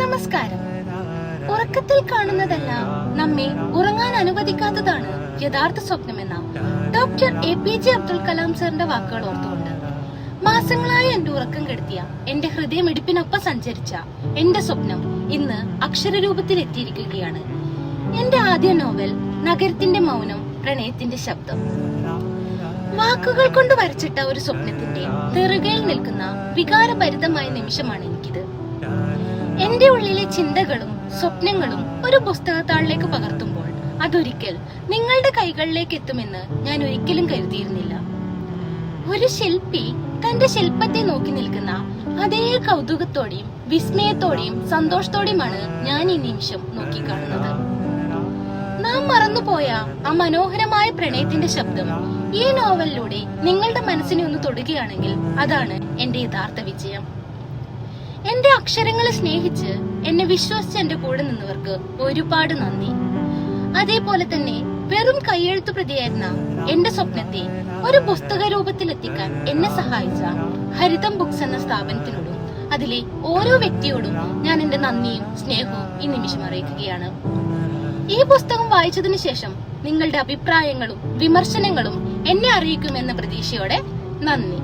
നമസ്കാരം. ഉറക്കത്തിൽ കാണുന്നതെല്ലാം നമ്മെ ഉറങ്ങാൻ അനുവദിക്കാത്തതാണ് യഥാർത്ഥ സ്വപ്നമെന്ന ഡോക്ടർ APJ അബ്ദുൽ കലാം സാറിന്റെ വാക്കുകൾ ഓർത്തുകൊണ്ട് മാസങ്ങളായി എന്റെ ഉറക്കം കെടുത്തിയ, എന്റെ ഹൃദയമിടിപ്പിനൊപ്പം സഞ്ചരിച്ച എന്റെ സ്വപ്നം ഇന്ന് അക്ഷരരൂപത്തിൽ എത്തിയിരിക്കുകയാണ്. എന്റെ ആദ്യ നോവൽ നഗരത്തിന്റെ മൗനം, പ്രണയത്തിന്റെ ശബ്ദം. വാക്കുകൾ കൊണ്ട് വരച്ചിട്ട ഒരു സ്വപ്നത്തിന്റെ നെറുകയിൽ നിൽക്കുന്ന വികാരഭരിതമായ നിമിഷമാണ് എനിക്കിത്. എന്റെ ഉള്ളിലെ ചിന്തകളും സ്വപ്നങ്ങളും ഒരു പുസ്തകത്താളിലേക്ക് പകർത്തുമ്പോൾ അതൊരിക്കൽ നിങ്ങളുടെ കൈകളിലേക്ക് എത്തുമെന്ന് ഞാൻ ഒരിക്കലും കരുതിയിരുന്നില്ല. ഒരു ശില്പി തന്റെ ശില്പത്തെ നോക്കി നിൽക്കുന്ന അതേ കൗതുകത്തോടെയും വിസ്മയത്തോടെയും സന്തോഷത്തോടെയുമാണ് ഞാൻ ഈ നിമിഷം നോക്കിക്കാണുന്നത്. നാം മറന്നുപോയ ആ മനോഹരമായ പ്രണയത്തിന്റെ ശബ്ദം ഈ നോവലിലൂടെ നിങ്ങളുടെ മനസ്സിനെ ഒന്ന് തൊടുകയാണെങ്കിൽ അതാണ് എന്റെ യഥാർത്ഥ വിജയം. എന്റെ അക്ഷരങ്ങളെ സ്നേഹിച്ച് എന്നെ വിശ്വസിച്ച് എന്റെ കൂടെ നിന്നവർക്ക് ഒരുപാട് നന്ദി. അതേപോലെ തന്നെ വെറും കൈയെഴുത്തു പ്രതിയായിരുന്ന എന്റെ സ്വപ്നത്തെ ഒരു പുസ്തക രൂപത്തിൽ എത്തിക്കാൻ എന്നെ സഹായിച്ച ഹരിതം ബുക്സ് എന്ന സ്ഥാപനത്തിനോടും അതിലെ ഓരോ വ്യക്തിയോടും ഞാൻ എന്റെ നന്ദിയും സ്നേഹവും ഈ നിമിഷം അറിയിക്കുകയാണ്. ഈ പുസ്തകം വായിച്ചതിനു ശേഷം നിങ്ങളുടെ അഭിപ്രായങ്ങളും വിമർശനങ്ങളും എന്നെ അറിയിക്കുമെന്ന പ്രതീക്ഷയോടെ നന്ദി.